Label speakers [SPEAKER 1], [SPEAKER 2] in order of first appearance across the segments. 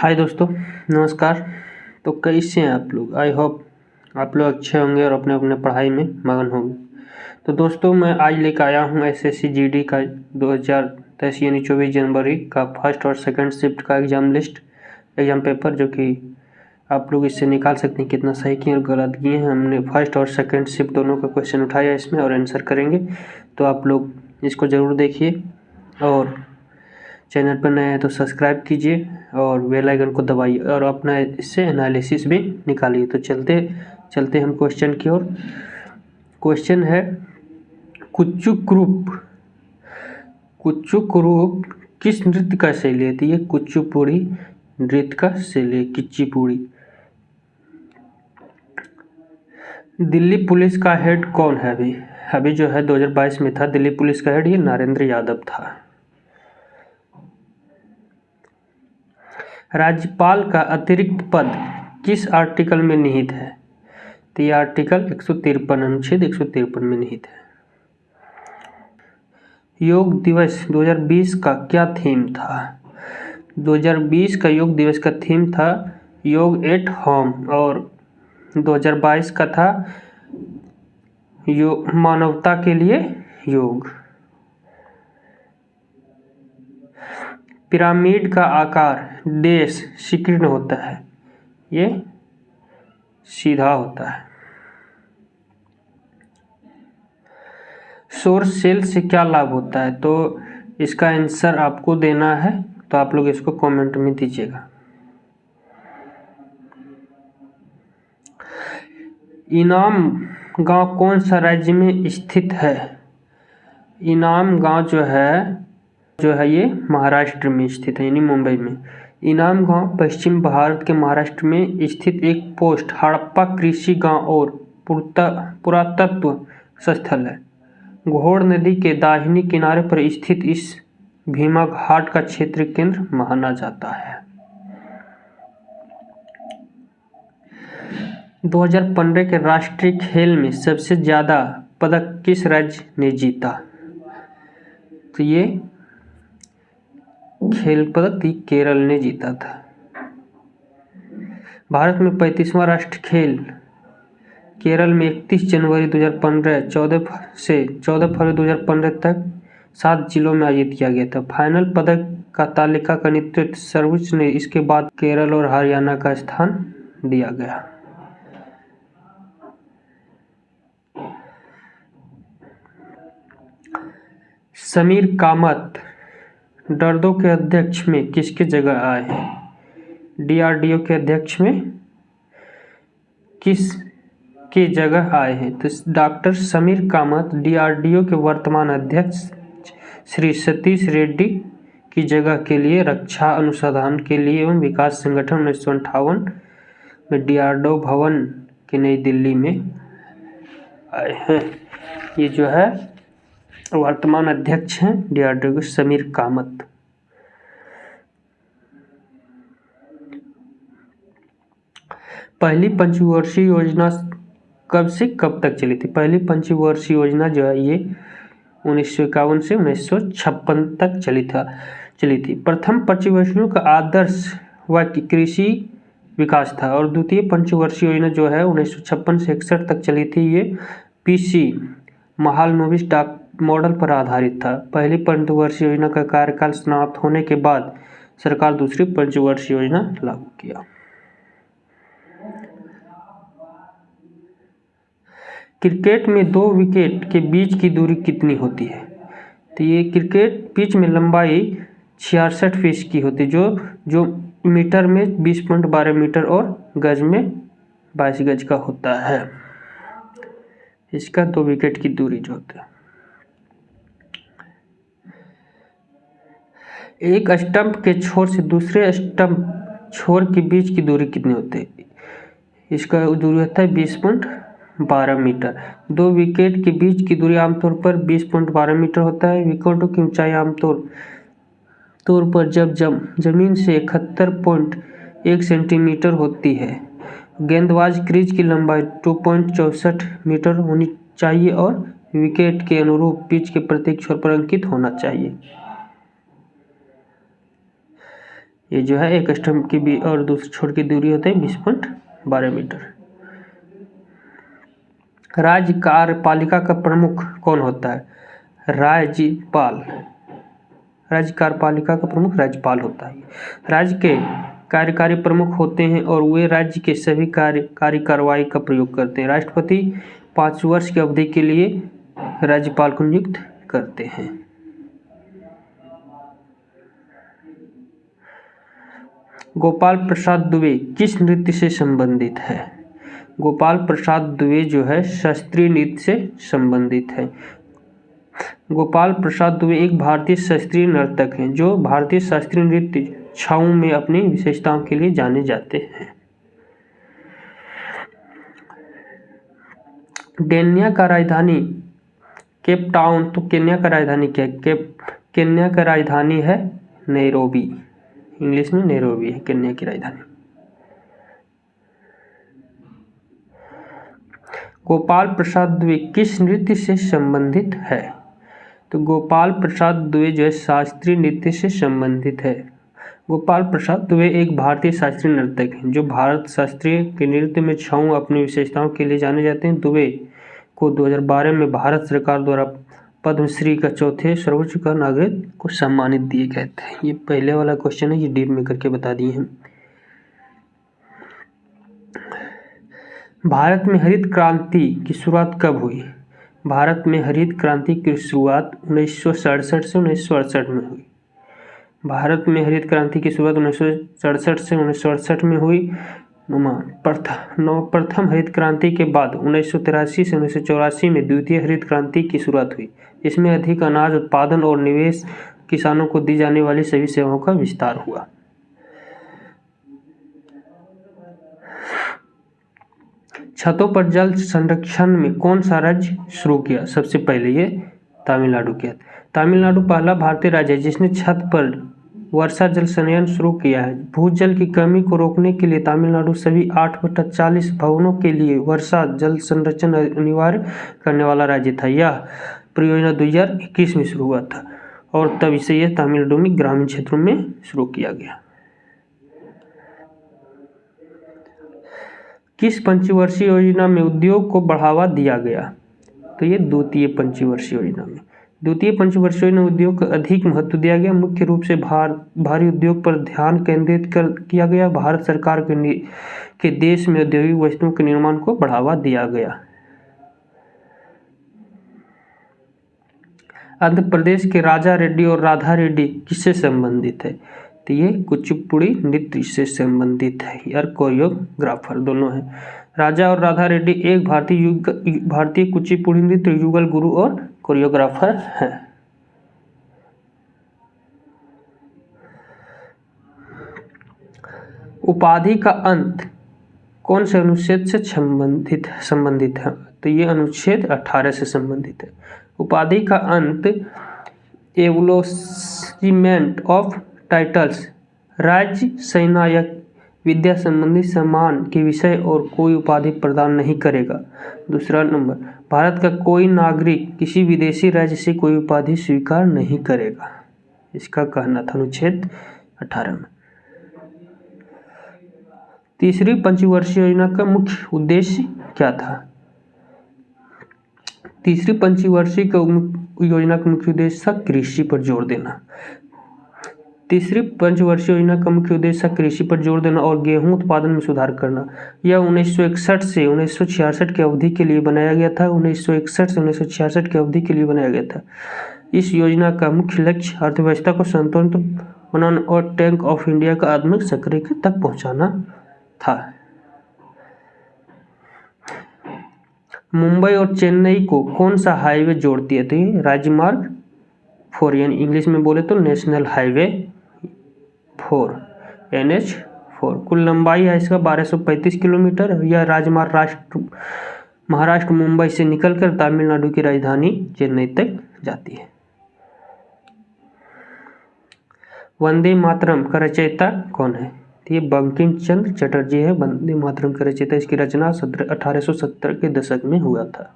[SPEAKER 1] हाय दोस्तों, नमस्कार। तो कैसे हैं आप लोग? आई होप आप लोग अच्छे होंगे और अपने अपने पढ़ाई में मगन होंगे। तो दोस्तों, मैं आज लेकर आया हूं एसएससी जीडी का 2023 यानी 24 जनवरी का फर्स्ट और सेकंड शिफ्ट का एग्ज़ाम पेपर, जो कि आप लोग इससे निकाल सकते हैं कितना सही किए और गलत किए हैं। हमने फर्स्ट और सेकंड शिफ्ट दोनों का क्वेश्चन उठाया इसमें और आंसर करेंगे। तो आप लोग इसको ज़रूर देखिए और चैनल पर नए हैं तो सब्सक्राइब कीजिए और बेल आइकन को दबाइए और अपना इससे एनालिसिस भी निकालिए। तो चलते हम क्वेश्चन की ओर। क्वेश्चन है, कुचिपुड़ी किस नृत्य का शैली है? तो ये कुचिपुड़ी नृत्य का शैली, कुचिपुड़ी। दिल्ली पुलिस का हेड कौन है? अभी जो है 2022 में था दिल्ली पुलिस का हेड, ये नरेंद्र यादव था। राज्यपाल का अतिरिक्त पद किस आर्टिकल में निहित है? तो यह आर्टिकल 153 अनुच्छेद 153 में निहित है। योग दिवस 2020 का क्या थीम था? 2020 का योग दिवस का थीम था योग एट होम और 2022 का था मानवता के लिए योग। पिरामिड का आकार देश संकीर्ण होता है, ये सीधा होता है। सौर सेल से क्या लाभ होता है? तो इसका आंसर आपको देना है, तो आप लोग इसको कमेंट में दीजिएगा। इनाम गांव कौन सा राज्य में स्थित है? इनाम गांव जो है ये महाराष्ट्र में स्थित है, यानी मुंबई में। इनाम गांव पश्चिम भारत के महाराष्ट्र में स्थित एक पोस्ट हड़प्पा कृषि गांव और पुरातत्व स्थल है। घोड़ नदी के दाहिने किनारे पर स्थित इस भीमा घाट का क्षेत्र केंद्र माना जाता है। 2015 के राष्ट्रीय खेल में सबसे ज्यादा पदक किस राज्य ने जीता? तो ये खेल पदक केरल ने जीता था। भारत में 35वां राष्ट्रीय खेल केरल में 31 जनवरी 2015 14 फरवरी 2015 तक 7 जिलों में आयोजित किया गया था। फाइनल पदक का तालिका का नेतृत्व सर्वोच्च ने, इसके बाद केरल और हरियाणा का स्थान दिया गया। समीर कामत डरदो के अध्यक्ष में किसके जगह आए हैं? डीआरडीओ के अध्यक्ष में किस के जगह आए हैं? तो डॉक्टर समीर कामत डीआरडीओ के वर्तमान अध्यक्ष श्री सतीश रेड्डी की जगह के लिए रक्षा अनुसंधान के लिए एवं विकास संगठन 1958 में डीआरडीओ भवन के नई दिल्ली में आए हैं। ये जो है वर्तमान अध्यक्ष हैं डीआरडीओ के समीर कामत। पहली पंचवर्षीय योजना कब से कब तक चली थी? पहली पंचवर्षीय योजना जो है ये 1951 से 1956 तक चली थी। प्रथम पंचवर्षीय का आदर्श व कृषि विकास था और द्वितीय पंचवर्षीय योजना जो है 1956 से 61 तक चली थी। ये पीसी महालनोबिस डाक मॉडल पर आधारित था। पहली पंचवर्षीय योजना का कार्यकाल समाप्त होने के बाद सरकार दूसरी पंचवर्षीय योजना लागू किया। क्रिकेट में 2 विकेट के बीच की दूरी कितनी होती है? तो ये क्रिकेट पिच में लंबाई 66 फीट की होती है, जो मीटर में 20.12 मीटर और गज में 22 गज का होता है। इसका 2 विकेट की दूरी जो होती है। एक स्टंप के छोर से दूसरे स्टंप छोर के बीच की दूरी कितनी होती है? इसका दूरी होता है 20.12 मीटर। 2 विकेट के बीच की दूरी आमतौर पर 20.12 मीटर होता है। विकेटों की ऊंचाई आमतौर पर जब जमीन से 71.1 सेंटीमीटर होती है। गेंदबाज क्रीज की लंबाई 2.64 मीटर होनी चाहिए और विकेट के अनुरूप पिच के प्रत्येक छोर पर अंकित होना चाहिए। ये जो है एक स्टंप की भी और दूसरे छोर की दूरी होता है 20.12 मीटर। राज्य कार्यपालिका का प्रमुख कौन होता है? राज्यपाल। राज्य कार्यपालिका का प्रमुख राज्यपाल होता है। राज्य के कार्यकारी प्रमुख होते हैं और वे राज्य के सभी कार्रवाई का प्रयोग करते हैं। राष्ट्रपति 5 वर्ष की अवधि के लिए राज्यपाल को नियुक्त करते हैं। गोपाल प्रसाद दुबे किस नृत्य से संबंधित है? गोपाल प्रसाद दुबे जो है शास्त्रीय नृत्य से संबंधित है। गोपाल प्रसाद दुबे एक भारतीय शास्त्रीय नर्तक हैं जो भारतीय शास्त्रीय नृत्य छाऊ में अपनी विशेषताओं के लिए जाने जाते हैं। केन्या का राजधानी केप टाउन, तो केन्या का राजधानी क्या है? केन्या का राजधानी है नैरोबी। इंग्लिश में नैरोबी है केन्या की राजधानी। गोपाल प्रसाद दुबे किस नृत्य से संबंधित है? तो गोपाल प्रसाद दुबे जो है शास्त्रीय नृत्य से संबंधित है। गोपाल प्रसाद दुबे एक भारतीय शास्त्रीय नर्तक हैं जो भारत शास्त्रीय के नृत्य में छाऊ अपनी विशेषताओं के लिए जाने जाते हैं। दुबे को 2012 में भारत सरकार द्वारा पद्मश्री का चौथे सर्वोच्च नागरिक को सम्मानित दिए गए थे। ये पहले वाला क्वेश्चन है, ये डीप में करके बता दिए हैं। भारत में हरित क्रांति की शुरुआत कब हुई? भारत में हरित क्रांति की शुरुआत 1967 से 1968 में हुई। भारत में हरित क्रांति की शुरुआत 1967 से 1968 में हुई। प्रथम हरित क्रांति के बाद 1983 से 1984 में द्वितीय हरित क्रांति की शुरुआत हुई, जिसमें अधिक अनाज उत्पादन और निवेश, किसानों को दी जाने वाली सभी सेवाओं का विस्तार हुआ। छतों पर जल संरक्षण में कौन सा राज्य शुरू किया? सबसे पहले ये तमिलनाडु किया। तमिलनाडु पहला भारतीय राज्य है जिसने छत पर वर्षा जल संचयन शुरू किया है। भूजल की कमी को रोकने के लिए तमिलनाडु सभी 8/40 भवनों के लिए वर्षा जल संरक्षण अनिवार्य करने वाला राज्य था। यह परियोजना 2021 में शुरू हुआ था और तब से यह तमिलनाडु में ग्रामीण क्षेत्रों में शुरू किया गया। किस पंचवर्षीय योजना में उद्योग को बढ़ावा दिया गया? तो ये द्वितीय पंचवर्षीय योजना में। द्वितीय पंचवर्षीय योजना उद्योग को अधिक महत्व दिया गया। मुख्य रूप से भारी उद्योग पर ध्यान केंद्रित किया गया। भारत सरकार के देश में औद्योगिक वस्तुओं के निर्माण को बढ़ावा दिया गया। आंध्र प्रदेश के राजा रेड्डी और राधा रेड्डी किससे संबंधित है? तो ये कुचिपुड़ी नृत्य से संबंधित है और कोरियोग्राफर दोनों हैं। राजा और राधा रेड्डी एक भारतीय कुचिपुड़ी नृत्य युगल गुरु और कोरियोग्राफर हैं। उपाधि का अंत कौन से अनुच्छेद से संबंधित है? तो ये अनुच्छेद 18 से संबंधित है। उपाधि का अंत एवोल्यूशमेंट ऑफ टाइटल्स, राज्य, सेना या विद्या संबंधी सम्मान के विषय और कोई उपाधि प्रदान नहीं करेगा। दूसरा नंबर, भारत का कोई नागरिक किसी विदेशी राज्य से कोई उपाधि स्वीकार नहीं करेगा। इसका कहना था अनुच्छेद 18 में। तीसरी पंचवर्षीय योजना का मुख्य उद्देश्य क्या था? तीसरी पंचवर्षीय योजना का मुख्य उद्देश्य था कृषि पर जोर देना। तीसरी पंचवर्षीय योजना का मुख्य उद्देश्य कृषि पर जोर देना और गेहूं उत्पादन में सुधार करना। यह 1961 से 1966 की अवधि के लिए बनाया गया था। 1961 से 1966 की अवधि के लिए बनाया गया था। इस योजना का मुख्य लक्ष्य अर्थव्यवस्था को स्वतंत्र बनाना और टैंक ऑफ इंडिया का आधुनिक सक्रिय तक पहुंचाना था। मुंबई और चेन्नई को कौन सा हाईवे जोड़ती है? तो ये राजमार्ग 4, यानी इंग्लिश में बोले तो नेशनल हाईवे 4 NH4। कुल लंबाई है इसका 1235 किलोमीटर। यह राजमार्ग महाराष्ट्र मुंबई से निकलकर तमिलनाडु की राजधानी चेन्नई तक जाती है। वंदे मातरम का रचयिता कौन है? तो ये बंकिम चंद्र चटर्जी है वंदे मातरम का रचयिता। इसकी रचना 1870 के दशक में हुआ था।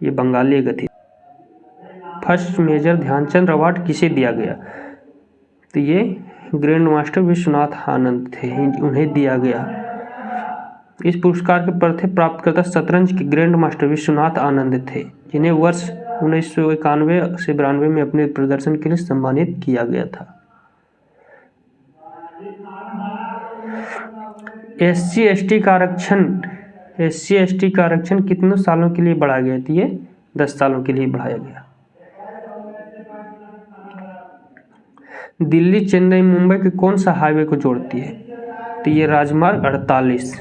[SPEAKER 1] ये बंगाली गति। फर्स्ट मेजर ध्यानचंद अवार्ड किसे दिया गया? तो ये ग्रैंड मास्टर विश्वनाथ आनंद थे, उन्हें दिया गया। इस पुरस्कार के प्राप्तकर्ता शतरंज के ग्रैंड मास्टर विश्वनाथ आनंद थे, जिन्हें वर्ष 1991 से 92 में अपने प्रदर्शन के लिए सम्मानित किया गया था। SC ST का आरक्षण कितने सालों के लिए बढ़ाया गया? तो ये 10 सालों के लिए बढ़ाया गया। दिल्ली, चेन्नई, मुंबई के कौन सा हाईवे को जोड़ती है? तो ये राजमार्ग 48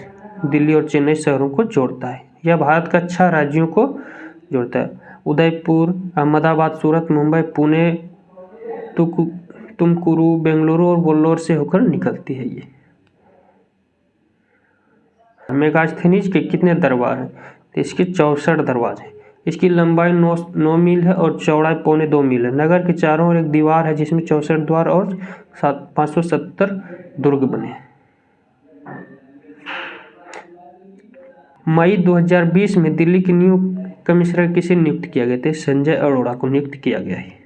[SPEAKER 1] दिल्ली और चेन्नई शहरों को जोड़ता है। यह भारत का 6 राज्यों को जोड़ता है। उदयपुर, अहमदाबाद, सूरत, मुंबई, पुणे, तुमकुरू, बेंगलुरु और वेल्लोर से होकर निकलती है। ये मेगास्थनीज के कितने दरबार हैं? तो इसके 64 दरवाजे हैं। इसकी लंबाई 9 मील है और चौड़ाई 1.25 मील है। नगर के चारों ओर एक दीवार है जिसमें 64 द्वार और 570 दुर्ग बने हैं। मई 2020 में दिल्ली के न्यू कमिश्नर किसे नियुक्त किया गया था? संजय अरोड़ा को नियुक्त किया गया है।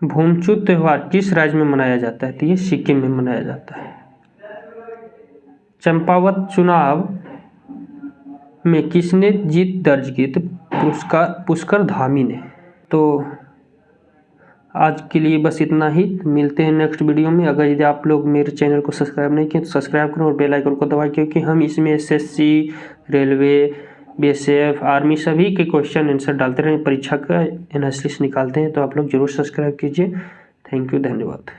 [SPEAKER 1] भूमचू त्योहार किस राज्य में मनाया जाता है? तो ये सिक्किम में मनाया जाता है। चंपावत चुनाव में किसने जीत दर्ज की? तो पुष्कर धामी ने। तो आज के लिए बस इतना ही। मिलते हैं नेक्स्ट वीडियो में। अगर यदि आप लोग मेरे चैनल को सब्सक्राइब नहीं किए तो सब्सक्राइब करें और बेल आइकन को दबाएं, क्योंकि हम इसमें SSC, रेलवे, BSF, आर्मी सभी के क्वेश्चन आंसर डालते रहें, परीक्षा का एनालिसिस निकालते हैं। तो आप लोग जरूर सब्सक्राइब कीजिए। थैंक यू, धन्यवाद।